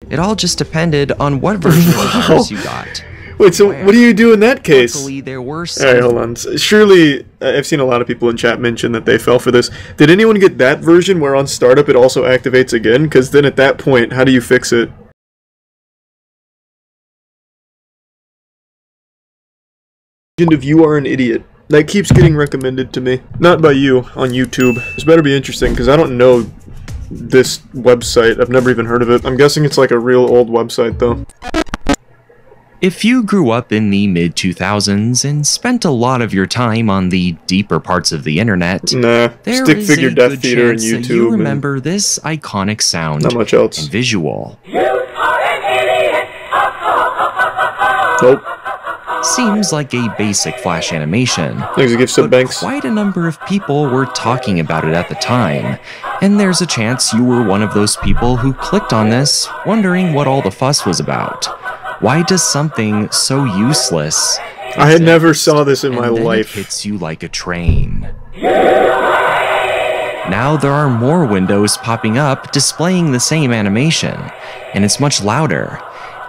It all just depended on what version of the virus you got. Wait, so what do you do in that case? Luckily, there were some... Alright, hold on. Surely, I've seen a lot of people in chat mention that they fell for this. Did anyone get that version where on startup it also activates again? Because then at that point, how do you fix it? Of You Are an Idiot. That keeps getting recommended to me. Not by you, on YouTube. This better be interesting, because I don't know this website. I've never even heard of it. I'm guessing it's like a real old website, though. If you grew up in the mid-2000s and spent a lot of your time on the deeper parts of the internet, nah, there Stick is Figure a Death good Theater and chance that YouTube. you remember this iconic sound Not much else. and visual. You are an idiot! Nope. Seems like a basic Flash animation, Thanks to Gifts but Banks. quite a number of people were talking about it at the time, and there's a chance you were one of those people who clicked on this, wondering what all the fuss was about. Why does something so useless I had never saw this in and my then life. It hits you like a train? Now there are more windows popping up displaying the same animation, and it's much louder.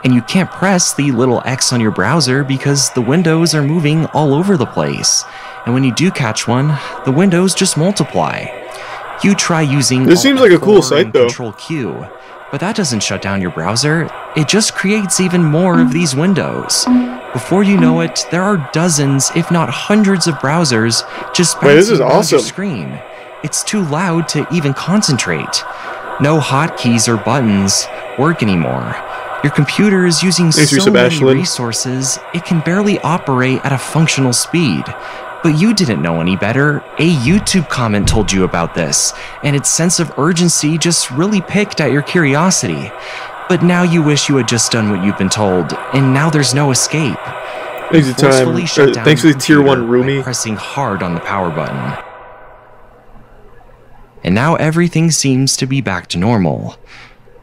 And you can't press the little X on your browser because the windows are moving all over the place. And when you do catch one, the windows just multiply. You try using This seems like a cool Alt+4 site, and though. Control-Q, but that doesn't shut down your browser. It just creates even more of these windows. Before you know it, there are dozens, if not hundreds of browsers just Wait, this is bouncing around your awesome. screen. It's too loud to even concentrate. No hotkeys or buttons work anymore. Your computer is using Thanks, so many Sebastian. resources, it can barely operate at a functional speed. But you didn't know any better. A YouTube comment told you about this, and its sense of urgency just really picked at your curiosity. But now you wish you had just done what you've been told, and now there's no escape. Thanks for the Forcefully shut time. down Thanks for your the tier 1 computer by roomie. pressing hard on the power button. And now everything seems to be back to normal.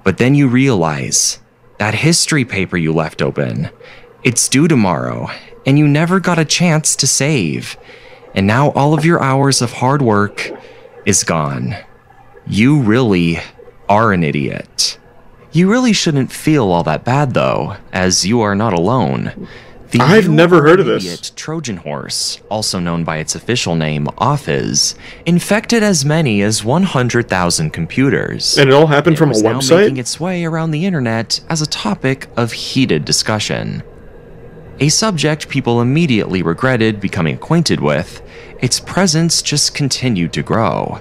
But then you realize that history paper you left open, it's due tomorrow, and you never got a chance to save. And now all of your hours of hard work is gone. You really are an idiot. You really shouldn't feel all that bad though, as you are not alone. The I've You never Are heard an of this. Idiot Trojan horse, also known by its official name, Offiz, infected as many as 100,000 computers. And it all happened from a was now making website? its way around the internet as a topic of heated discussion. A subject people immediately regretted becoming acquainted with, its presence just continued to grow.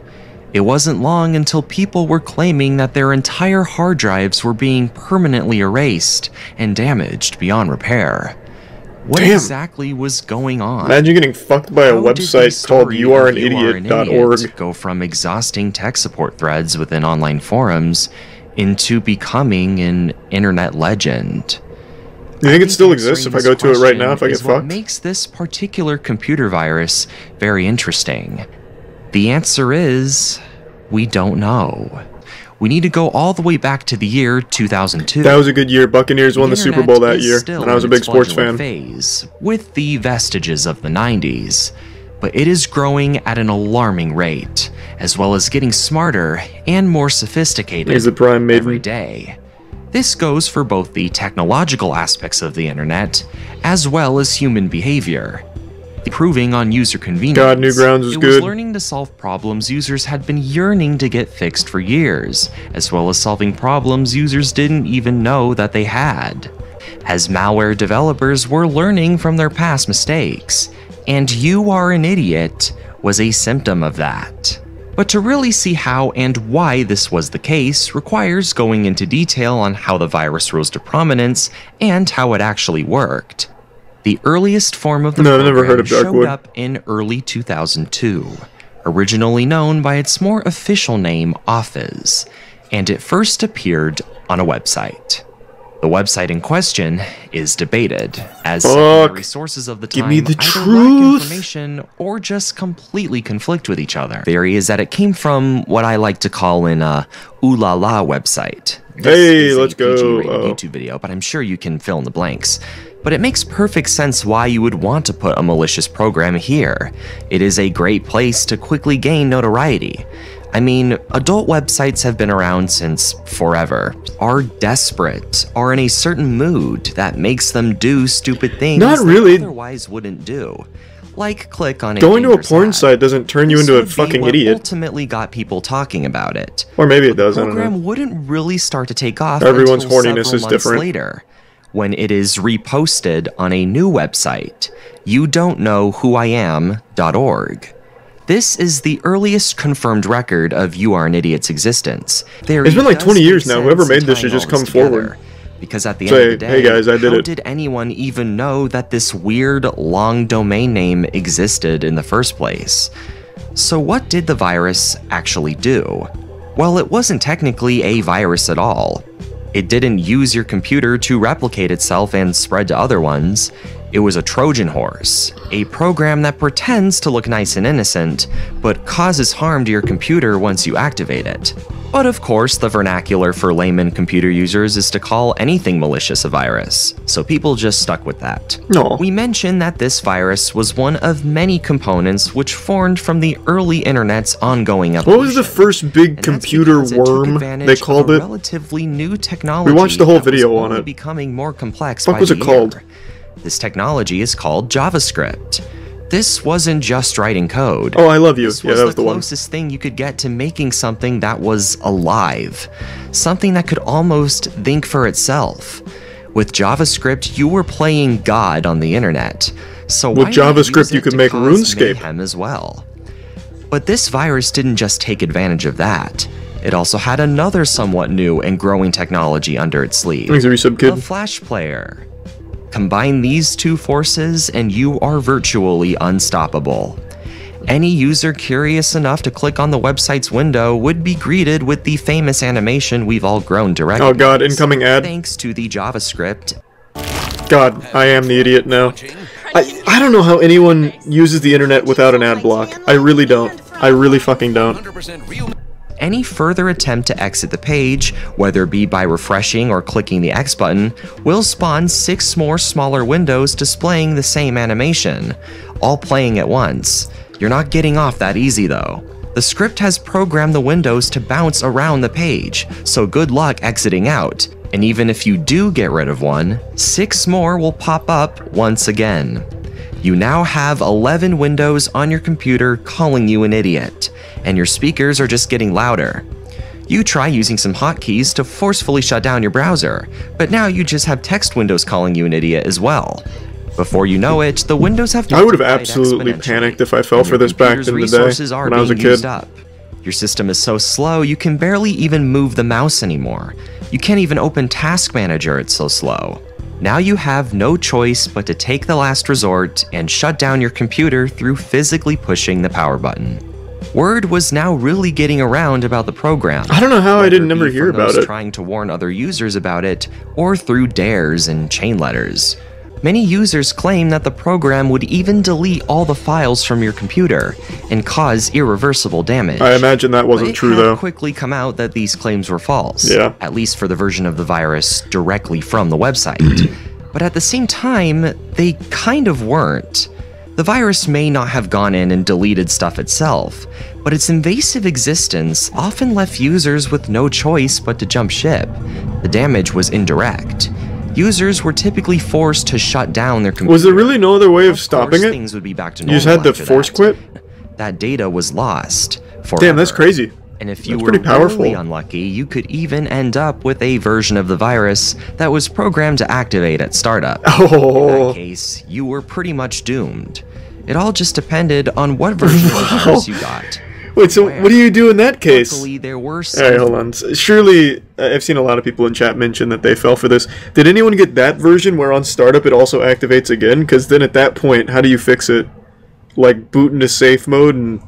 It wasn't long until people were claiming that their entire hard drives were being permanently erased and damaged beyond repair. What Damn. exactly was going on? Imagine getting fucked by a How did the website called story of youareanidiot.org. go from exhausting tech support threads within online forums into becoming an internet legend? You think it still answering exists if I this go to it right now if I question get is what fucked? makes this particular computer virus very interesting. The answer is, we don't know. We need to go all the way back to the year 2002. That was a good year. Buccaneers won the Super Bowl that year, and I was a big sports fan. Phase, with the vestiges of the 90s, but it is growing at an alarming rate, as well as getting smarter and more sophisticated He's the prime every maiden. day. This goes for both the technological aspects of the internet, as well as human behavior. Improving on user convenience, God, Newgrounds was it good. was learning to solve problems users had been yearning to get fixed for years, as well as solving problems users didn't even know that they had. As malware developers were learning from their past mistakes, and You Are an Idiot was a symptom of that. But to really see how and why this was the case requires going into detail on how the virus rose to prominence and how it actually worked. The earliest form of the No, I've never program heard of showed Darkwood. up in early 2002, originally known by its more official name Offiz, and it first appeared on a website. The website in question is debated, as secondary sources of the time Give me the either lack truth. information or just completely conflict with each other. Theory is that it came from what I like to call an ooh la la website. This Hey, is a let's go. PG-rated Uh-oh. YouTube video, but I'm sure you can fill in the blanks. But it makes perfect sense why you would want to put a malicious program here. It is a great place to quickly gain notoriety. I mean, adult websites have been around since forever, are desperate, are in a certain mood that makes them do stupid things Not really. they otherwise wouldn't do. Like click on a Going to a dangerous porn ad. site doesn't turn you This into a would be fucking what idiot. ultimately got people talking about it. Or maybe it But does, the I don't know. program wouldn't really start to take off Everyone's until horniness several is months different. later, when it is reposted on a new website, youdon'tknowwhoiam.org. This is the earliest confirmed record of You Are an Idiot's existence. It's been like 20 years now. Whoever made this should just come forward. Because at the Say, end of the day, hey guys, I did how it. did anyone even know that this weird, long domain name existed in the first place? So what did the virus actually do? Well, it wasn't technically a virus at all. It didn't use your computer to replicate itself and spread to other ones. It was a Trojan horse, a program that pretends to look nice and innocent, but causes harm to your computer once you activate it. But of course, the vernacular for layman computer users is to call anything malicious a virus, so people just stuck with that. No. We mentioned that this virus was one of many components which formed from the early internet's ongoing evolution. What was the first big And that's computer because it took worm advantage they of called a it? relatively new technology. We watched the whole that was video on only it. becoming more complex Fuck by was the it called? year. This technology is called JavaScript. This wasn't just writing code. Oh, I love you. This Yeah, was that was the the one. closest thing you could get to making something that was alive. Something that could almost think for itself. With JavaScript, you were playing God on the internet. So With why not JavaScript, use you it could to make cause RuneScape. mayhem as well. But this virus didn't just take advantage of that. It also had another somewhat new and growing technology under its sleeve. Thanks, Resub The Kid. Flash Player. Combine these two forces and you are virtually unstoppable. Any user curious enough to click on the website's window would be greeted with the famous animation we've all grown to recognize. Oh god, incoming ad. Thanks to the JavaScript. God, I am the idiot now. I don't know how anyone uses the internet without an ad block. I really don't. I really fucking don't. Any further attempt to exit the page, whether it be by refreshing or clicking the X button, will spawn 6 more smaller windows displaying the same animation, all playing at once. You're not getting off that easy though. The script has programmed the windows to bounce around the page, so good luck exiting out. And even if you do get rid of one, 6 more will pop up once again. You now have 11 windows on your computer calling you an idiot, and your speakers are just getting louder. You try using some hotkeys to forcefully shut down your browser, but now you just have text windows calling you an idiot as well. Before you know it, the windows have I would have multiplied absolutely exponentially, panicked if I fell and for your this back computer's in the day resources are when I was a being kid. used up. Your system is so slow you can barely even move the mouse anymore. You can't even open Task Manager, it's so slow. Now you have no choice but to take the last resort and shut down your computer through physically pushing the power button. Word was now really getting around about the program. I don't know how I whether didn't it ever be hear from about those it. trying to warn other users about it, or through dares and chain letters. Many users claim that the program would even delete all the files from your computer and cause irreversible damage. I imagine that But wasn't it true had though. quickly come out that these claims were false. Yeah. At least for the version of the virus directly from the website. But at the same time, they kind of weren't. The virus may not have gone in and deleted stuff itself, but its invasive existence often left users with no choice but to jump ship. The damage was indirect. Users were typically forced to shut down their computer. Was there really no other way of Of stopping course, it? things would be back to You normal just had to after force that. quit? That data was lost forever. Damn, that's crazy. And if you That's were pretty powerful. really unlucky, you could even end up with a version of the virus that was programmed to activate at startup. In Oh, that case, you were pretty much doomed. It all just depended on what version of the virus you got. wait, so what do you do in that case? Luckily, there were some. Alright, hold on. Surely, I've seen a lot of people in chat mention that they fell for this. Did anyone get that version where on startup it also activates again? Because then at that point, how do you fix it? Like, boot into safe mode and,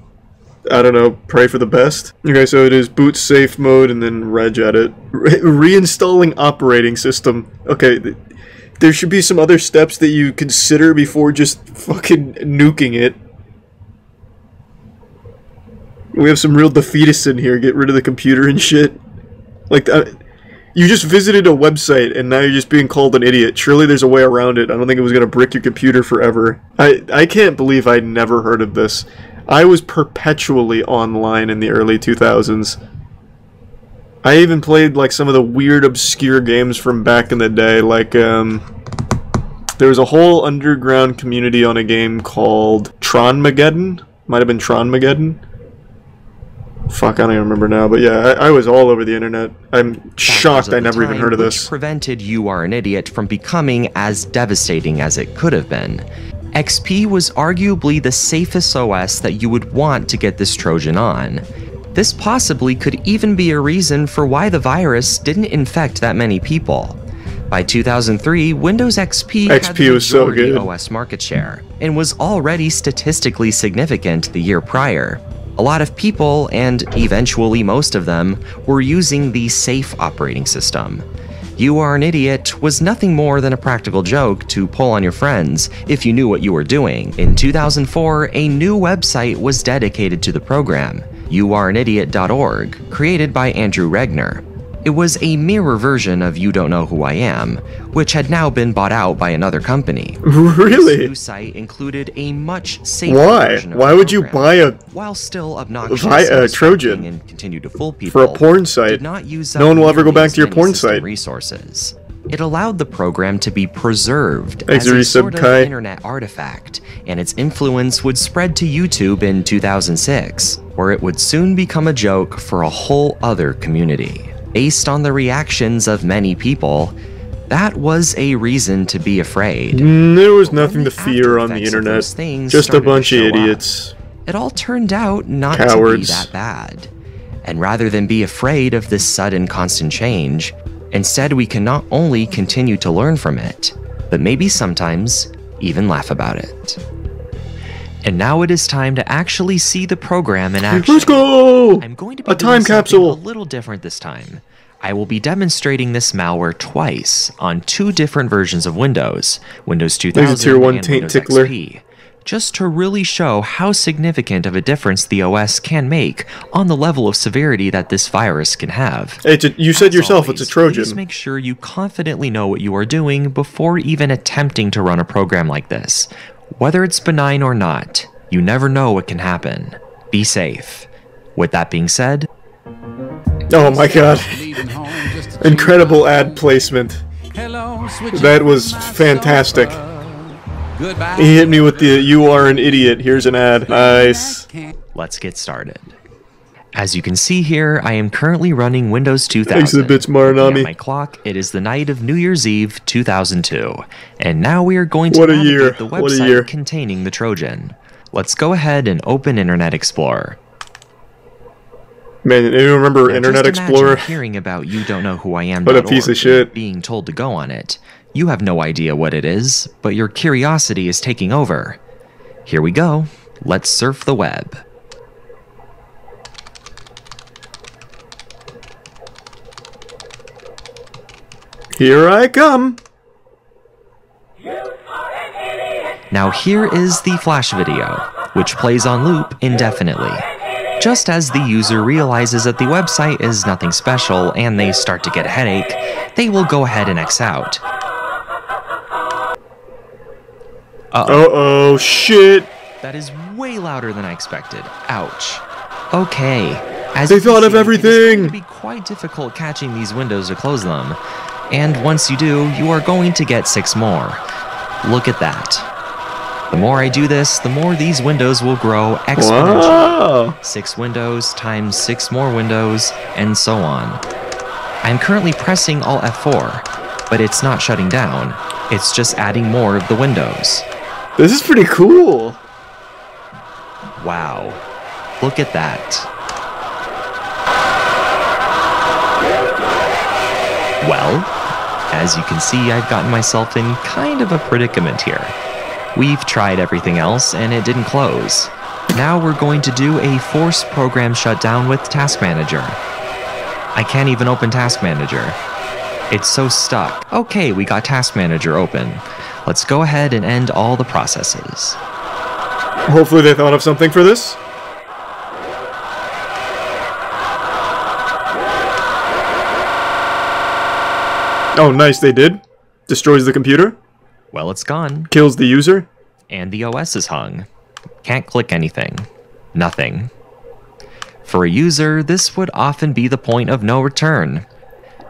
I don't know, pray for the best? Okay, so it is boot safe mode and then reg edit. Reinstalling operating system. Okay, there should be some other steps that you consider before just fucking nuking it. We have some real defeatists in here. Get rid of the computer and shit. Like, you just visited a website and now you're just being called an idiot. Surely there's a way around it. I don't think it was gonna brick your computer forever. I can't believe I never heard of this. I was perpetually online in the early 2000s. I even played like some of the weird obscure games from back in the day, like there was a whole underground community on a game called Tronmageddon. Might have been Tronmageddon. Fuck, I don't even remember now, but yeah, I was all over the internet. I'm shocked I never even heard of this. Which prevented You Are an Idiot from becoming as devastating as it could have been. XP was arguably the safest OS that you would want to get this Trojan on. This possibly could even be a reason for why the virus didn't infect that many people. By 2003, Windows XP had the was so majority good. OS market share, and was already statistically significant the year prior. A lot of people, and eventually most of them, were using the safe operating system. You Are an Idiot was nothing more than a practical joke to pull on your friends if you knew what you were doing. In 2004, a new website was dedicated to the program, youareanidiot.org, created by Andrew Regner. It was a mirror version of You Don't Know Who I Am, which had now been bought out by another company. Really? This new site included a much safer Why? version of Why the would you program, buy a while still obnoxious a Trojan and continue to fool people for a porn site? did not use No one will ever go nearly back as to your many porn system site. resources. It allowed the program to be preserved Thanks, as a Resub sort of Kai. internet artifact, and its influence would spread to YouTube in 2006, where it would soon become a joke for a whole other community. Based on the reactions of many people, that was a reason to be afraid. There was But when nothing to the fear on the after-effects of those internet. things Just a started to bunch of show up, idiots. it all turned out not to be Cowards. that bad. And rather than be afraid of this sudden constant change, instead we can not only continue to learn from it, but maybe sometimes even laugh about it. And now it is time to actually see the program in action. Let's go! I'm going to be A time doing something capsule! a little different this time. I will be demonstrating this malware twice on two different versions of Windows, Windows 2000 There's a tier 1 and taint Windows tickler. XP, just to really show how significant of a difference the OS can make on the level of severity that this virus can have. You said As yourself always, it's a Trojan. Please make sure you confidently know what you are doing before even attempting to run a program like this. Whether it's benign or not, you never know what can happen. Be safe. With that being said, Oh my god. Incredible ad placement. That was fantastic. He hit me with the You Are an Idiot, here's an ad. Nice. let's get started. As you can see here, I am currently running Windows 2000. Thanks a bit, Looking Marinami. at my clock, it is the night of New Year's Eve 2002, and now we are going to What a navigate year. the What a website year. containing the Trojan. Let's go ahead and open Internet Explorer. Man, anyone remember Now, Internet just imagine Explorer? hearing about You Don't Know Who I Am. What a piece of shit. Being told to go on it. You have no idea what it is, but your curiosity is taking over. Here we go. Let's surf the web. Here I come. Now here is the flash video, which plays on loop indefinitely. Just as the user realizes that the website is nothing special and they start to get a headache, they will go ahead and X out. Uh-oh, shit. That is way louder than I expected. Ouch. Okay. As They you can thought of see, everything. It is going to be quite difficult catching these windows to close them. And once you do, you are going to get 6 more. Look at that. The more I do this, the more these windows will grow exponentially. Wow. 6 windows times 6 more windows, and so on. I'm currently pressing Alt F4, but it's not shutting down. It's just adding more of the windows. This is pretty cool. Wow. Look at that. Well, as you can see, I've gotten myself in kind of a predicament here. We've tried everything else and it didn't close. Now we're going to do a forced program shutdown with Task Manager. I can't even open Task Manager. It's so stuck. Okay, we got Task Manager open. Let's go ahead and end all the processes. Hopefully they thought of something for this. Oh, nice, they did. Destroys the computer. Well, it's gone. Kills the user. And the OS is hung. Can't click anything. Nothing. For a user, this would often be the point of no return.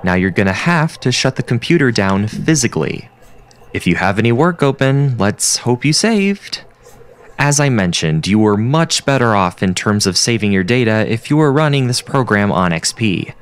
Now you're gonna have to shut the computer down physically. If you have any work open, let's hope you saved. As I mentioned, you were much better off in terms of saving your data if you were running this program on XP.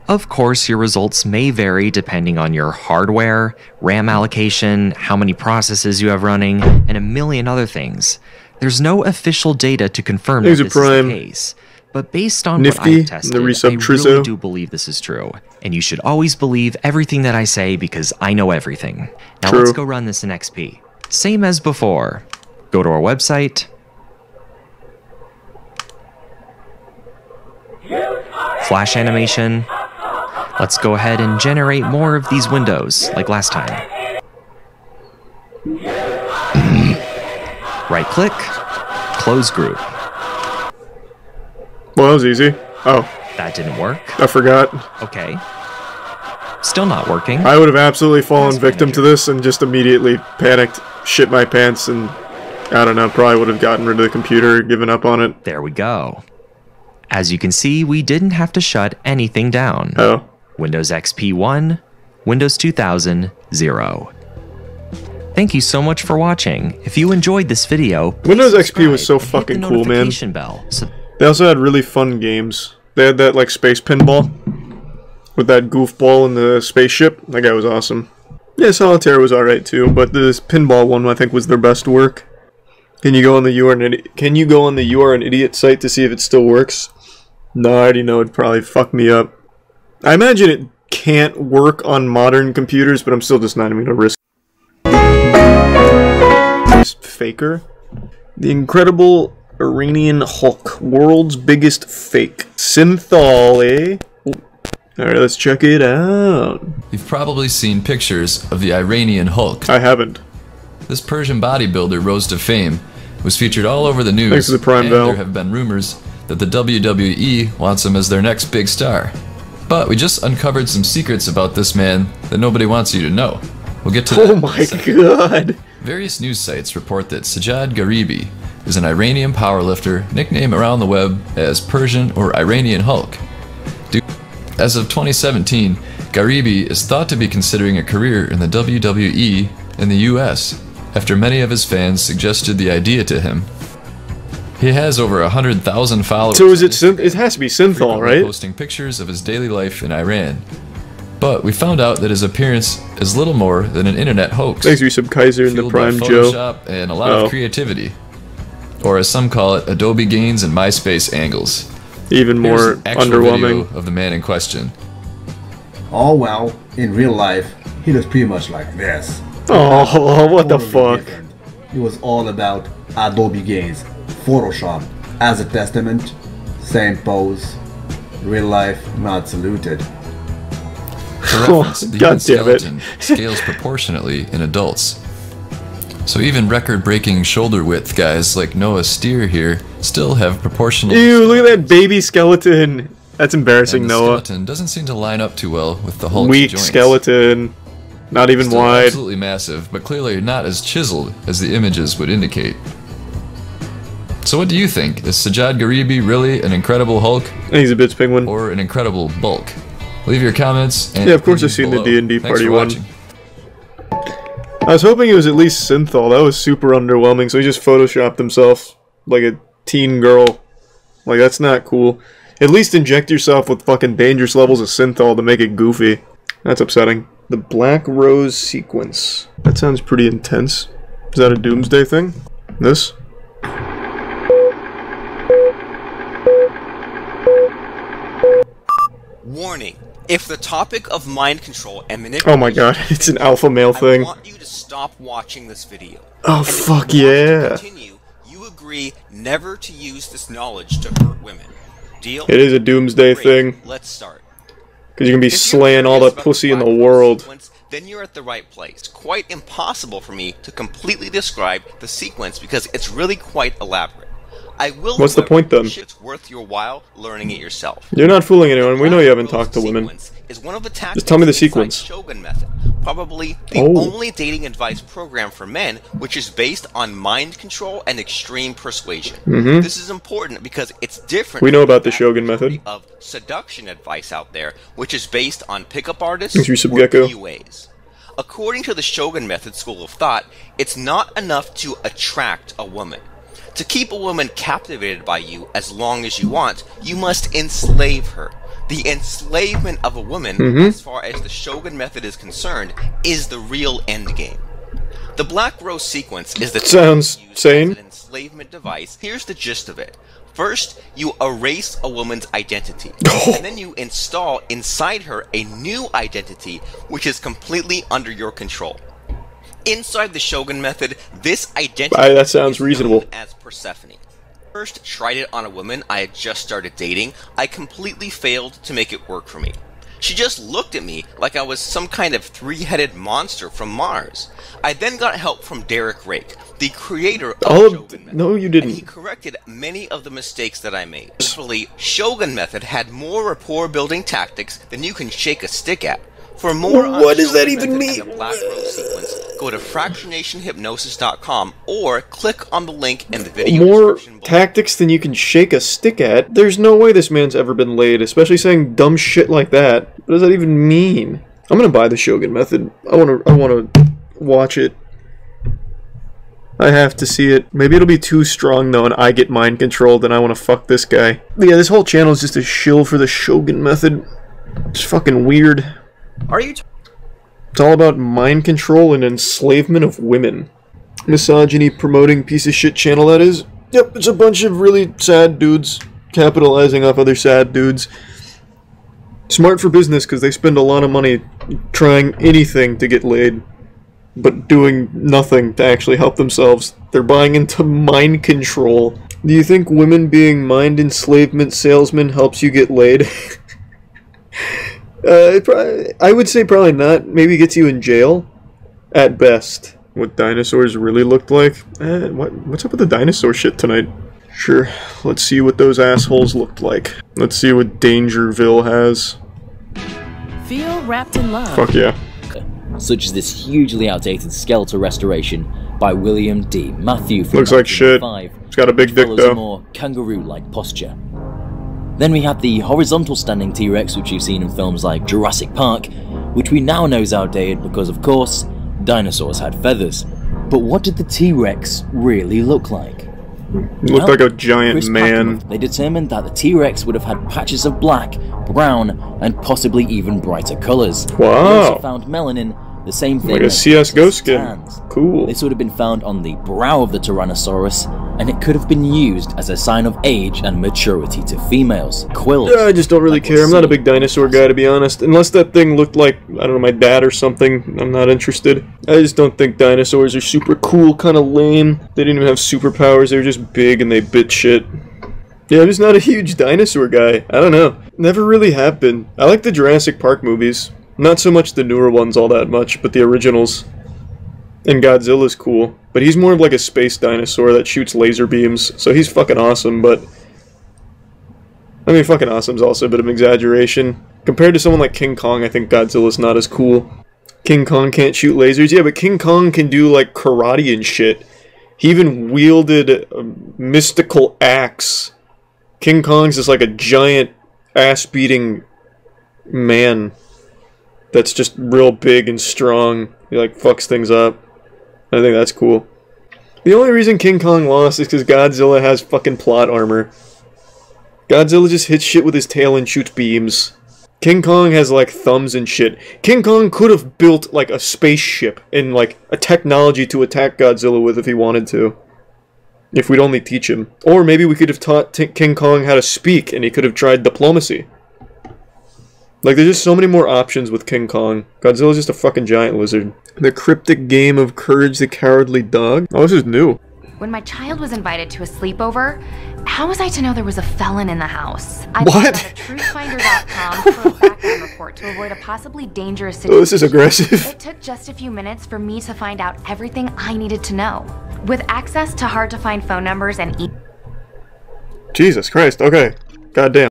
Of course, your results may vary depending on your hardware, RAM allocation, how many processes you have running, and a million other things. There's no official data to confirm that this is the case. But based on what I've tested, I really do believe this is true. And you should always believe everything that I say because I know everything. Now let's go run this in XP. Same as before. Go to our website. Flash animation. Let's go ahead and generate more of these windows, like last time. Right-click. Close group. Well, that was easy. Oh. That didn't work. I forgot. Okay. Still not working. I would have absolutely fallen victim to this and just immediately panicked, shit my pants, and I don't know, probably would have gotten rid of the computer, given up on it. There we go. As you can see, we didn't have to shut anything down. Oh. Windows XP 1, Windows 2000, 0. Thank you so much for watching. If you enjoyed this video, Windows XP was so fucking cool, man. They also had really fun games. They had that, like, space pinball with that goofball in the spaceship. That guy was awesome. Yeah, Solitaire was alright too, but this pinball one I think was their best work. Can you go on the You Are an Idiot site to see if it still works? No, I already know it'd probably fuck me up. I imagine it can't work on modern computers, but I'm still just not even gonna risk faker. The Incredible Iranian Hulk, world's biggest fake. Synthol, eh? Alright, let's check it out. You've probably seen pictures of the Iranian Hulk. I haven't. This Persian bodybuilder rose to fame, was featured all over the news, thanks to the Prime and there have been rumors that the WWE wants him as their next big star. But we just uncovered some secrets about this man that nobody wants you to know. We'll get to that. Oh my god! Various news sites report that Sajjad Gharibi is an Iranian powerlifter nicknamed around the web as Persian or Iranian Hulk. As of 2017, Gharibi is thought to be considering a career in the WWE in the US, after many of his fans suggested the idea to him. He has over 100,000 followers. So is it has to be Synthol, right? Posting pictures of his daily life in Iran. But we found out that his appearance is little more than an internet hoax. Thanks to some Kaiser in the Prime Joe. Photoshop and a lot of creativity. Or as some call it, Adobe gains and MySpace angles. Even more underwhelming. Video of the man in question. Oh well, in real life, he was pretty much like this. Oh, what the fuck? Different. It was all about Adobe gains, Photoshop, as a testament, same pose, real life not saluted. For reference, the human skeleton scales proportionately in adults. So even record-breaking shoulder width guys like Noah Steer here still have proportional. Ew, look at that baby skeleton. That's embarrassing, and the Noah. Skeleton doesn't seem to line up too well with the Hulk's weak joints. Skeleton. Not even Still wide. Absolutely massive, but clearly not as chiseled as the images would indicate. So what do you think? Is Sajjad Gharibi really an incredible Hulk? He's a Bits Penguin. Or an incredible bulk? Leave your comments and yeah, of course I've seen the D&D Thanks party for one. watching. I was hoping it was at least Synthol. That was super underwhelming, so he just photoshopped himself like a teen girl. Like, that's not cool. At least inject yourself with fucking dangerous levels of Synthol to make it goofy. That's upsetting. The Black Rose sequence. That sounds pretty intense. Is that a Doomsday thing? This? Warning. If the topic of mind control and manipulation... Oh my god, it's an alpha male thing. I want you to stop watching this video. Oh, fuck yeah. Continue, you agree never to use this knowledge to hurt women. Deal? It is a Doomsday thing. Let's start. Because you can be slaying all the pussy in the world. Sequence, then you're at the right place. It's quite impossible for me to completely describe the sequence because it's really quite elaborate. I will. What's the point then? It's worth your while learning it yourself. You're not fooling anyone. We know you haven't talked to women. Is one of the just tell me the sequence. Shogun method, probably the only dating advice program for men which is based on mind control and extreme persuasion. This is important because it's different. We know about the Shogun method of seduction advice out there, which is based on pickup artists Thanks, or Subgecko. PUAs. According to the Shogun method school of thought, it's not enough to attract a woman. To keep a woman captivated by you as long as you want, you must enslave her. The enslavement of a woman, as far as the Shogun method is concerned, is the real endgame. The Black Rose sequence is the Sounds sane. as an enslavement device. Here's the gist of it. First, you erase a woman's identity, and then you install inside her a new identity which is completely under your control. Inside the Shogun method, this identity that sounds reasonable. is known as Persephone. First tried it on a woman I had just started dating, I completely failed to make it work for me. She just looked at me like I was some kind of three-headed monster from Mars. I then got help from Derek Rake, the creator of Shogun Method. No, you And didn't. he corrected many of the mistakes that I made. Actually, Shogun Method had more rapport-building tactics than you can shake a stick at. For more on What does that Shogun even Method mean? and the Black Rose sequence, go to fractionationhypnosis.com or click on the link in the video More description below. tactics than you can shake a stick at? There's no way this man's ever been laid, especially saying dumb shit like that. What does that even mean? I'm gonna buy the Shogun method. I wanna watch it. I have to see it. Maybe it'll be too strong though and I get mind controlled and I wanna fuck this guy. But yeah, this whole channel is just a shill for the Shogun method. It's fucking weird. Are you It's all about mind control and enslavement of women. Misogyny promoting piece of shit channel that is. Yep, it's a bunch of really sad dudes capitalizing off other sad dudes. Smart for business because they spend a lot of money trying anything to get laid, but doing nothing to actually help themselves. They're buying into mind control. Do you think women being mind enslavement salesmen helps you get laid? I would say probably not. Maybe gets you in jail, at best. What dinosaurs really looked like? What's up with the dinosaur shit tonight? Sure, let's see what those assholes looked like. Let's see what Dangerville has. Feel wrapped in love. Fuck yeah. Such as this hugely outdated skeletal restoration by William D. Matthew from Looks like shit. 1905, It's got a big which dick follows a though. more kangaroo-like posture. Then we have the horizontal standing T-Rex which you've seen in films like Jurassic Park, which we now know is outdated because, of course, dinosaurs had feathers. But what did the T-Rex really look like? Looked like a giant Chris man. Packham, they determined that the T-Rex would have had patches of black, brown, and possibly even brighter colours. They also Wow. found melanin, the same thing Like a as CSGO skin. tans. Cool. This would have been found on the brow of the Tyrannosaurus, and it could have been used as a sign of age and maturity to females. Quills. I just don't really like care. I'm not a we'll big dinosaur guy, to be honest. Unless that thing looked like, I don't know, my dad or something, I'm not interested. I just don't think dinosaurs are super cool, kind of lame. They didn't even have superpowers, they were just big and they bit shit. Yeah, I'm just not a huge dinosaur guy. I don't know. Never really have been. I like the Jurassic Park movies. Not so much the newer ones all that much, but the originals. And Godzilla's cool. But he's more of like a space dinosaur that shoots laser beams, so he's fucking awesome, but... I mean, fucking awesome's also a bit of an exaggeration. Compared to someone like King Kong, I think Godzilla's not as cool. King Kong can't shoot lasers. Yeah, but King Kong can do, like, karate and shit. He even wielded a mystical axe. King Kong's just like a giant ass-beating man that's just real big and strong. He, like, fucks things up. I think that's cool. The only reason King Kong lost is because Godzilla has fucking plot armor. Godzilla just hits shit with his tail and shoots beams. King Kong has, like, thumbs and shit. King Kong could have built, like, a spaceship and, like, a technology to attack Godzilla with if he wanted to. If we'd only teach him. Or maybe we could have taught King Kong how to speak and he could have tried diplomacy. Like, there's just so many more options with King Kong. Godzilla's just a fucking giant lizard. The Cryptic Game of Courage the Cowardly Dog? Oh, this is new. When my child was invited to a sleepover, how was I to know there was a felon in the house? I What? looked at truthfinder.com for a background report to avoid a possibly dangerous situation. Oh, this is aggressive. It took just a few minutes for me to find out everything I needed to know. With access to hard-to-find phone numbers and Jesus Christ, okay. Goddamn.